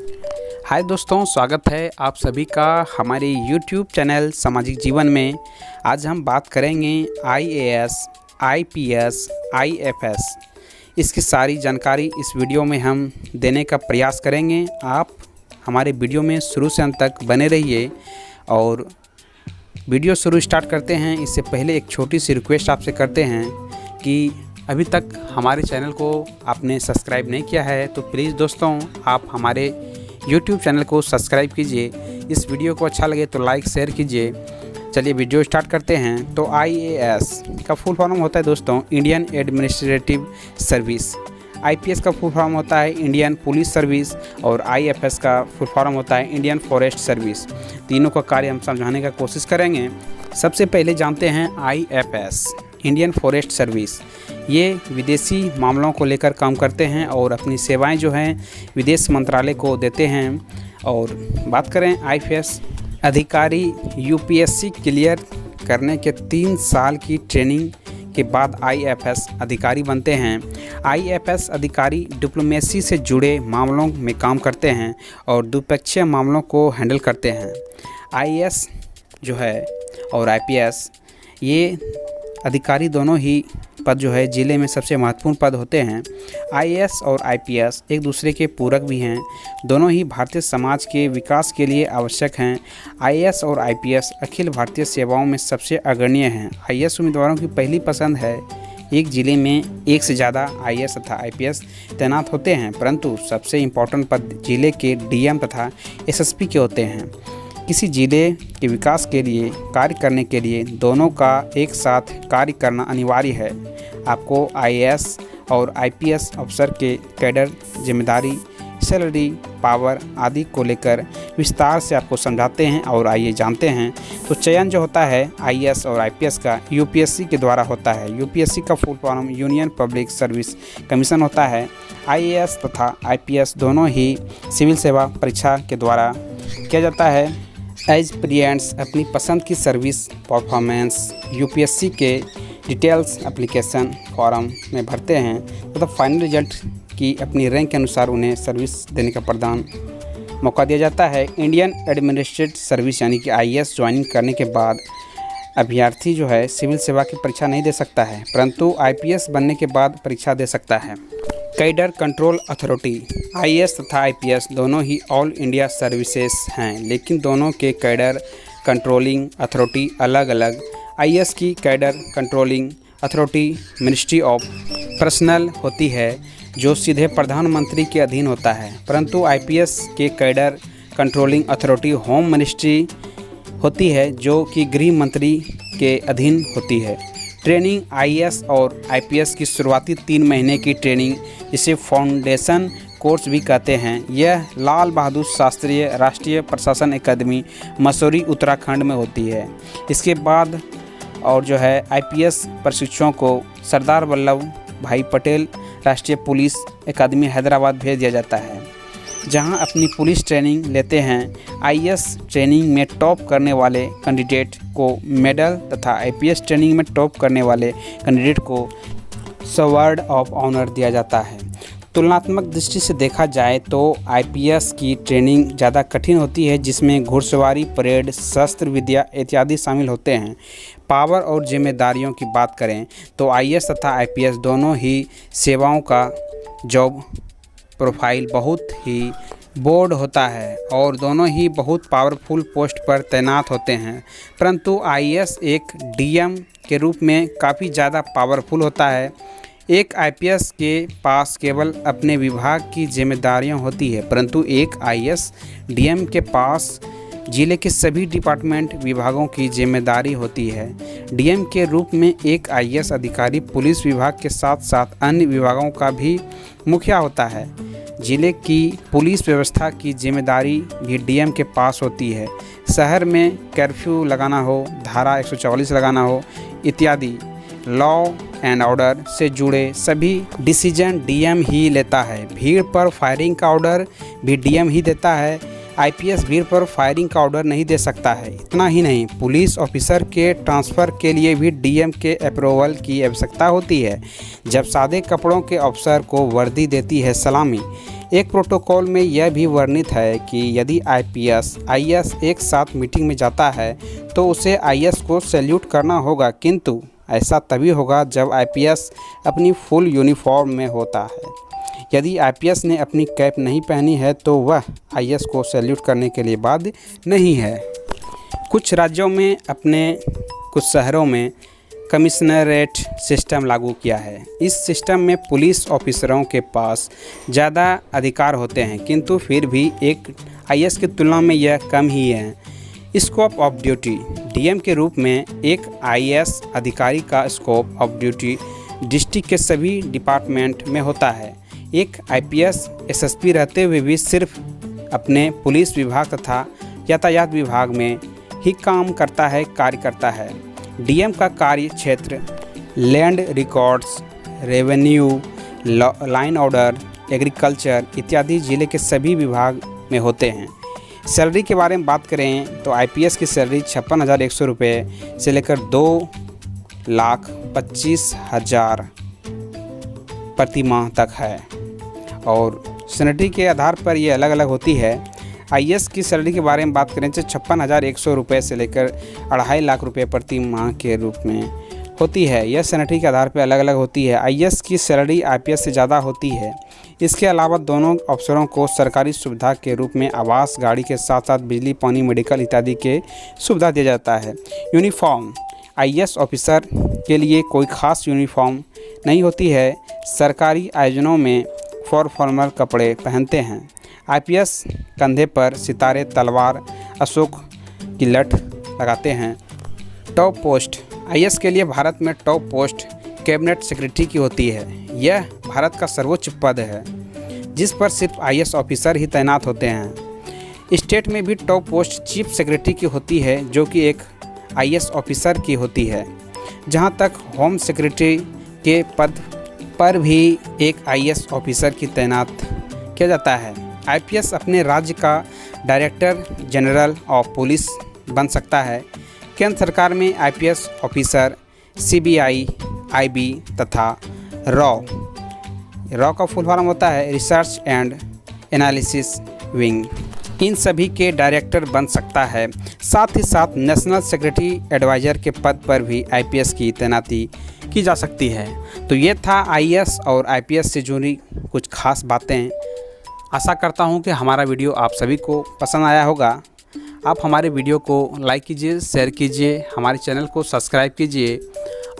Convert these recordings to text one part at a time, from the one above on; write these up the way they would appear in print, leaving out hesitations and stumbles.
हाय दोस्तों, स्वागत है आप सभी का हमारे यूट्यूब चैनल सामाजिक जीवन में। आज हम बात करेंगे आईएएस, आईपीएस, आईएफएस, इसकी सारी जानकारी इस वीडियो में हम देने का प्रयास करेंगे। आप हमारे वीडियो में शुरू से अंत तक बने रहिए। और वीडियो शुरू स्टार्ट करते हैं इससे पहले एक छोटी सी रिक्वेस्ट आपसे करते हैं कि अभी तक हमारे चैनल को आपने सब्सक्राइब नहीं किया है तो प्लीज़ दोस्तों आप हमारे YouTube चैनल को सब्सक्राइब कीजिए। इस वीडियो को अच्छा लगे तो लाइक शेयर कीजिए। चलिए वीडियो स्टार्ट करते हैं। तो आईएएस का फुल फॉर्म होता है दोस्तों इंडियन एडमिनिस्ट्रेटिव सर्विस। आईपीएस का फुल फॉर्म होता है इंडियन पुलिस सर्विस और आईएफएस का फुल फॉर्म होता है इंडियन फॉरेस्ट सर्विस। तीनों का कार्य हम समझाने का कोशिश करेंगे। सबसे पहले जानते हैं आईएफएस, इंडियन फॉरेस्ट सर्विस। ये विदेशी मामलों को लेकर काम करते हैं और अपनी सेवाएं जो हैं विदेश मंत्रालय को देते हैं। और बात करें आईएफएस, अधिकारी यूपीएससी क्लियर करने के 3 साल की ट्रेनिंग के बाद आईएफएस अधिकारी बनते हैं। आईएफएस अधिकारी डिप्लोमेसी से जुड़े मामलों में काम करते हैं और द्विपक्षीय मामलों को हैंडल करते हैं। आईएएस जो है और आईपीएस, ये अधिकारी दोनों ही पद जो है ज़िले में सबसे महत्वपूर्ण पद होते हैं। आईएएस और आईपीएस एक दूसरे के पूरक भी हैं। दोनों ही भारतीय समाज के विकास के लिए आवश्यक हैं। आईएएस और आईपीएस अखिल भारतीय सेवाओं में सबसे अग्रणीय हैं। आईएएस उम्मीदवारों की पहली पसंद है। एक ज़िले में एक से ज़्यादा आईएएस तथा आईपीएस तैनात होते हैं, परंतु सबसे इम्पोर्टेंट पद जिले के डीएम तथा एसएसपी के होते हैं। किसी जिले के विकास के लिए कार्य करने के लिए दोनों का एक साथ कार्य करना अनिवार्य है। आपको आईएएस और आईपीएस अफसर के कैडर, जिम्मेदारी, सैलरी, पावर आदि को लेकर विस्तार से आपको समझाते हैं और आइए जानते हैं। तो चयन जो होता है आईएएस और आईपीएस का यूपीएससी के द्वारा होता है। यूपीएससी का full form union public service commission होता है। आईएएस तथा आईपीएस दोनों ही सिविल सेवा परीक्षा के द्वारा किया जाता है। एस्पिरेंट्स अपनी पसंद की सर्विस परफॉर्मेंस यूपीएससी के डिटेल्स एप्लीकेशन फॉर्म में भरते हैं तथा फाइनल रिजल्ट की अपनी रैंक के अनुसार उन्हें सर्विस देने का प्रदान मौका दिया जाता है। इंडियन एडमिनिस्ट्रेटिव सर्विस यानी कि आईएएस ज्वाइनिंग करने के बाद अभ्यर्थी जो है सिविल सेवा की परीक्षा नहीं दे सकता है, परंतु आईपीएस बनने के बाद परीक्षा दे सकता है। कैडर कंट्रोल अथॉरिटी, आईएएस तथा आईपीएस दोनों ही ऑल इंडिया सर्विसेज हैं, लेकिन दोनों के कैडर कंट्रोलिंग अथॉरिटी अलग अलग। आईएएस की cadre controlling authority ministry of personal होती है जो सीधे प्रधानमंत्री के अधीन होता है, परंतु आईपीएस के cadre controlling authority home ministry होती है जो कि गृह मंत्री के अधीन होती है। ट्रेनिंग, आईएएस और आईपीएस की शुरुआती 3 महीने की ट्रेनिंग, जिसे फाउंडेशन कोर्स भी कहते हैं, यह लाल बहादुर शास्त्री राष्ट्रीय प्रशासन अकादमी मसूरी उत्तराखंड में होती है। इसके बाद और जो है आईपीएस प्रशिक्षुओं को सरदार वल्लभ भाई पटेल राष्ट्रीय पुलिस अकादमी हैदराबाद भेज दिया जाता है, जहां अपनी पुलिस ट्रेनिंग लेते हैं। आईएएस ट्रेनिंग में टॉप करने वाले कैंडिडेट को मेडल तथा आईपीएस ट्रेनिंग में टॉप करने वाले कैंडिडेट को स्वॉर्ड ऑफ ऑनर दिया जाता है। तुलनात्मक दृष्टि से देखा जाए तो आईपीएस की ट्रेनिंग ज़्यादा कठिन होती है, जिसमें घुड़सवारी, परेड, शस्त्र विद्या इत्यादि शामिल होते हैं। पावर और जिम्मेदारियों की बात करें तो आईएएस तथा आईपीएस दोनों ही सेवाओं का जॉब प्रोफाइल बहुत ही बोर्ड होता है और दोनों ही बहुत पावरफुल पोस्ट पर तैनात होते हैं, परंतु आईएएस एक डीएम के रूप में काफ़ी ज़्यादा पावरफुल होता है। एक आईपीएस के पास केवल अपने विभाग की जिम्मेदारियां होती है, परंतु एक आईएएस डीएम के पास जिले के सभी डिपार्टमेंट विभागों की जिम्मेदारी होती है। डीएम के रूप में एक आईएएस अधिकारी पुलिस विभाग के साथ साथ अन्य विभागों का भी मुखिया होता है। जिले की पुलिस व्यवस्था की जिम्मेदारी भी डीएम के पास होती है। शहर में कर्फ्यू लगाना हो, धारा 144 लगाना हो इत्यादि लॉ एंड ऑर्डर से जुड़े सभी डिसीजन डीएम ही लेता है। भीड़ पर फायरिंग का ऑर्डर भी डीएम ही देता है। आईपीएस भीड़ पर फायरिंग का ऑर्डर नहीं दे सकता है। इतना ही नहीं, पुलिस ऑफिसर के ट्रांसफ़र के लिए भी डीएम के अप्रूवल की आवश्यकता होती है। जब सादे कपड़ों के अफसर को वर्दी देती है सलामी। एक प्रोटोकॉल में यह भी वर्णित है कि यदि आईपीएस आईएएस एक साथ मीटिंग में जाता है तो उसे आईएएस को सैल्यूट करना होगा, किंतु ऐसा तभी होगा जब आईपीएस अपनी फुल यूनिफॉर्म में होता है। यदि आईपीएस ने अपनी कैप नहीं पहनी है तो वह आईएएस को सैल्यूट करने के लिए बाध्य नहीं है। कुछ राज्यों में अपने कुछ शहरों में कमिश्नरेट सिस्टम लागू किया है। इस सिस्टम में पुलिस ऑफिसरों के पास ज़्यादा अधिकार होते हैं, किंतु फिर भी एक आईएएस की तुलना में यह कम ही है। स्कोप ऑफ ड्यूटी डीएम के रूप में एक आईएएस अधिकारी का स्कोप ऑफ ड्यूटी डिस्ट्रिक्ट के सभी डिपार्टमेंट में होता है। एक आईपीएस एसएसपी रहते हुए भी सिर्फ अपने पुलिस विभाग तथा यातायात विभाग में ही कार्य करता है। डीएम का कार्य क्षेत्र land records, revenue, line order, agriculture इत्यादि जिले के सभी विभाग में होते हैं। सैलरी के बारे में बात करें तो आईपीएस की सैलरी 56,100 रुपये से लेकर 2,25,000 प्रति माह तक है और सैलरी के आधार पर ये अलग अलग होती है। आईएएस की सैलरी के बारे में बात करें तो 56,100 रुपये से लेकर 2.5 लाख रुपये प्रति माह के रूप में होती है। यह सैलरी के आधार पर अलग अलग होती है। आईएएस की सैलरी आईपीएस से ज़्यादा होती है। इसके अलावा दोनों अफसरों को सरकारी सुविधा के रूप में आवास, गाड़ी के साथ साथ बिजली, पानी, मेडिकल इत्यादि के सुविधा दिया जाता है। यूनिफॉर्म आईएएस ऑफिसर के लिए कोई खास यूनिफॉर्म नहीं होती है। सरकारी आयोजनों में फॉर्मल कपड़े पहनते हैं। आईपीएस कंधे पर सितारे, तलवार, अशोक की लठ लगाते हैं। टॉप पोस्ट आईएएस के लिए भारत में टॉप पोस्ट कैबिनेट सेक्रेटरी की होती है। यह भारत का सर्वोच्च पद है जिस पर सिर्फ आईएएस ऑफिसर ही तैनात होते हैं। स्टेट में भी टॉप पोस्ट चीफ सेक्रेटरी की होती है जो कि एक आईएएस ऑफिसर की होती है। जहां तक होम सेक्रेटरी के पद पर भी एक आईएएस ऑफिसर की तैनात किया जाता है। आईपीएस अपने राज्य का डायरेक्टर जनरल ऑफ पुलिस बन सकता है। केंद्र सरकार में आईपीएस ऑफिसर सीबीआई, आईबी तथा रॉ का फुल फॉर्म होता है रिसर्च एंड एनालिसिस विंग, इन सभी के डायरेक्टर बन सकता है। साथ ही साथ नेशनल सेक्रेटरी एडवाइज़र के पद पर भी आईपीएस की तैनाती की जा सकती है। तो ये था आईएएस और आईपीएस से जुड़ी कुछ खास बातें। आशा करता हूँ कि हमारा वीडियो आप सभी को पसंद आया होगा। आप हमारे वीडियो को लाइक कीजिए, शेयर कीजिए, हमारे चैनल को सब्सक्राइब कीजिए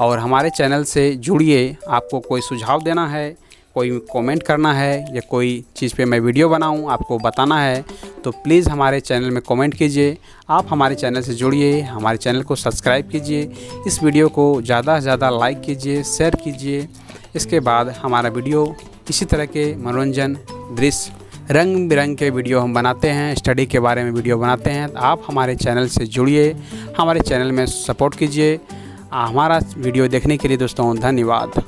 और हमारे चैनल से जुड़िए। आपको कोई सुझाव देना है, कोई कमेंट करना है या कोई चीज़ पे मैं वीडियो बनाऊं आपको बताना है तो प्लीज़ हमारे चैनल में कमेंट कीजिए। आप हमारे चैनल से जुड़िए, हमारे चैनल को सब्सक्राइब कीजिए, इस वीडियो को ज़्यादा से ज़्यादा लाइक कीजिए, शेयर कीजिए। इसके बाद हमारा वीडियो इसी तरह के मनोरंजन, दृश्य, रंग बिरंग के वीडियो हम बनाते हैं, स्टडी के बारे में वीडियो बनाते हैं। तो आप हमारे चैनल से जुड़िए, हमारे चैनल में सपोर्ट कीजिए। हमारा वीडियो देखने के लिए दोस्तों धन्यवाद।